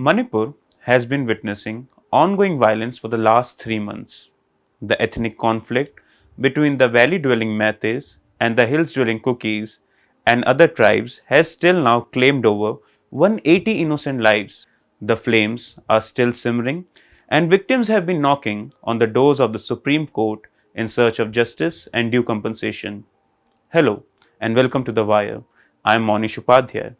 Manipur has been witnessing ongoing violence for the last 3 months. The ethnic conflict between the valley dwelling Meiteis and the hills dwelling Kukis and other tribes has still now claimed over 180 innocent lives. The flames are still simmering, and victims have been knocking on the doors of the Supreme Court in search of justice and due compensation. Hello, and welcome to The Wire. I am Monish Upadhyay.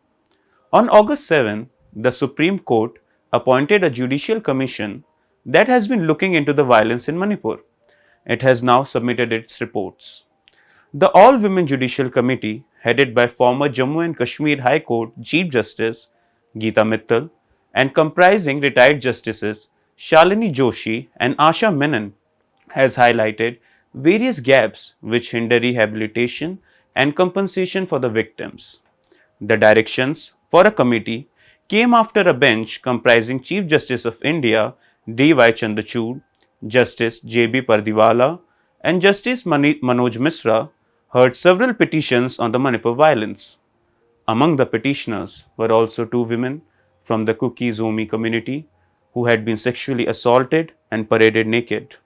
On August 7, the Supreme Court appointed a Judicial Commission that has been looking into the violence in Manipur. It has now submitted its reports. The all-women Judicial Committee, headed by former Jammu and Kashmir High Court Chief Justice Geeta Mittal and comprising retired justices Shalini Joshi and Asha Menon, has highlighted various gaps which hinder rehabilitation and compensation for the victims. The directions for a committee came after a bench comprising Chief Justice of India D.Y. Chandrachud, Justice J.B. Pardiwala, and Justice Manoj Misra heard several petitions on the Manipur violence. Among the petitioners were also two women from the Kuki Zomi community who had been sexually assaulted and paraded naked.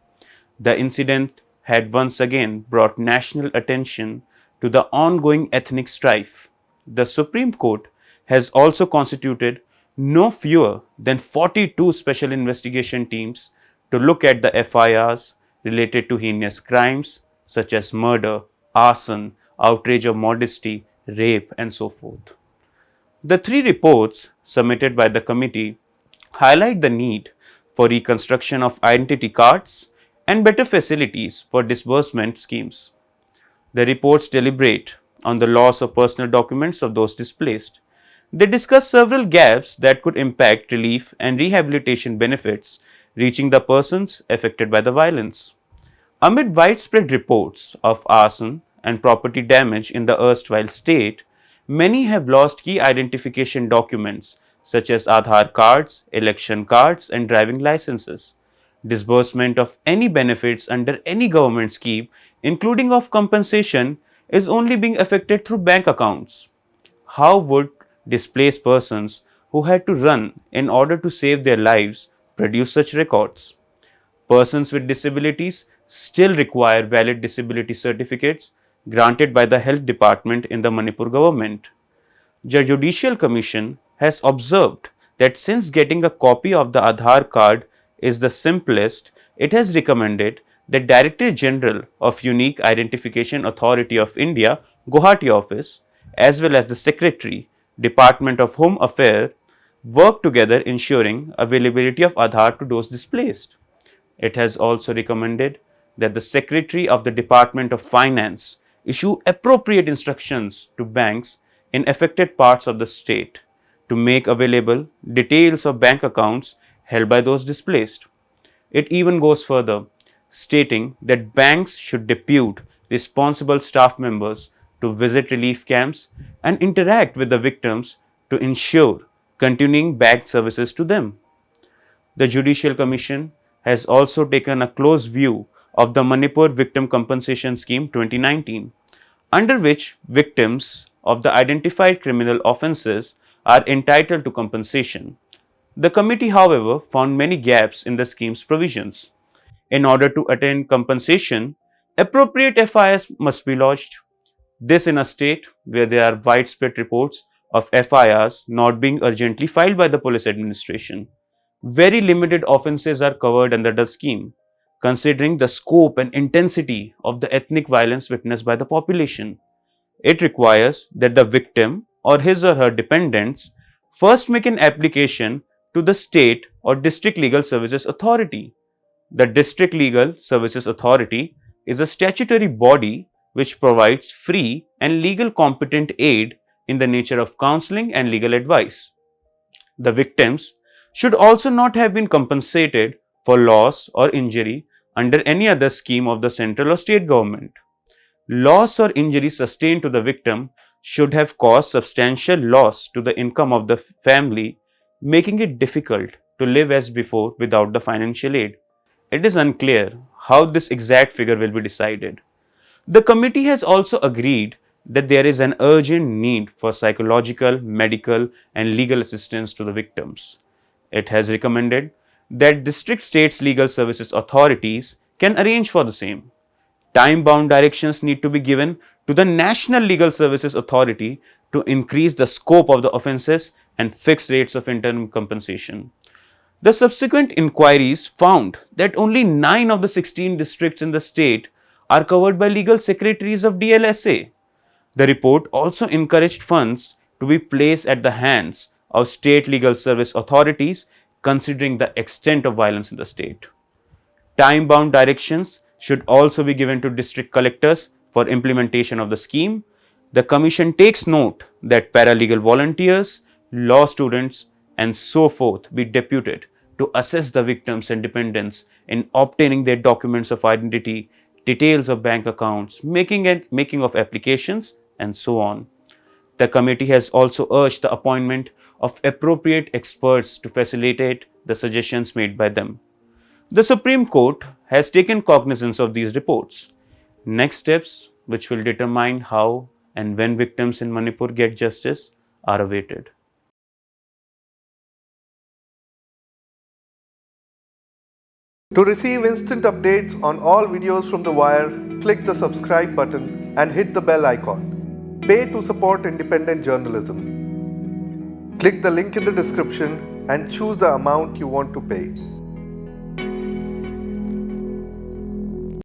The incident had once again brought national attention to the ongoing ethnic strife. The Supreme Court has also constituted no fewer than 42 special investigation teams to look at the FIRs related to heinous crimes such as murder, arson, outrage of modesty, rape, and so forth. The three reports submitted by the committee highlight the need for reconstruction of identity cards and better facilities for disbursement schemes. The reports deliberate on the loss of personal documents of those displaced. They discuss several gaps that could impact relief and rehabilitation benefits reaching the persons affected by the violence. Amid widespread reports of arson and property damage in the erstwhile state, many have lost key identification documents such as Aadhaar cards, election cards, and driving licenses. Disbursement of any benefits under any government scheme, including of compensation, is only being effected through bank accounts. How would displaced persons who had to run in order to save their lives produce such records? Persons with disabilities still require valid disability certificates granted by the health department in the Manipur government. The Judicial Commission has observed that since getting a copy of the Aadhaar card is the simplest, it has recommended the Director General of Unique Identification Authority of India, Guwahati office, as well as the Secretary, Department of Home Affairs, work together ensuring availability of Aadhaar to those displaced. It has also recommended that the Secretary of the Department of Finance issue appropriate instructions to banks in affected parts of the state to make available details of bank accounts held by those displaced. It even goes further, stating that banks should depute responsible staff members to visit relief camps and interact with the victims to ensure continuing bank services to them. The Judicial Commission has also taken a close view of the Manipur Victim Compensation Scheme 2019, under which victims of the identified criminal offences are entitled to compensation. The committee, however, found many gaps in the scheme's provisions. In order to attain compensation, appropriate FIRs must be lodged. This in a state where there are widespread reports of FIRs not being urgently filed by the police administration. Very limited offences are covered under the scheme, considering the scope and intensity of the ethnic violence witnessed by the population. It requires that the victim or his or her dependents first make an application to the State or District Legal Services Authority. The District Legal Services Authority is a statutory body which provides free and legal competent aid in the nature of counseling and legal advice. The victims should also not have been compensated for loss or injury under any other scheme of the central or state government. Loss or injury sustained to the victim should have caused substantial loss to the income of the family, making it difficult to live as before without the financial aid. It is unclear how this exact figure will be decided. The committee has also agreed that there is an urgent need for psychological, medical, and legal assistance to the victims. It has recommended that district states legal services authorities can arrange for the same. Time-bound directions need to be given to the National Legal Services Authority to increase the scope of the offences and fix rates of interim compensation. The subsequent inquiries found that only 9 of the 16 districts in the state are covered by legal secretaries of DLSA. The report also encouraged funds to be placed at the hands of state legal service authorities considering the extent of violence in the state. Time-bound directions should also be given to district collectors for implementation of the scheme. The Commission takes note that paralegal volunteers, law students, and so forth be deputed to assess the victims and dependents in obtaining their documents of identity, details of bank accounts, making of applications, and so on. The committee has also urged the appointment of appropriate experts to facilitate the suggestions made by them. The Supreme Court has taken cognizance of these reports. Next steps, which will determine how and when victims in Manipur get justice, are awaited. To receive instant updates on all videos from The Wire, click the subscribe button and hit the bell icon. Pay to support independent journalism. Click the link in the description and choose the amount you want to pay.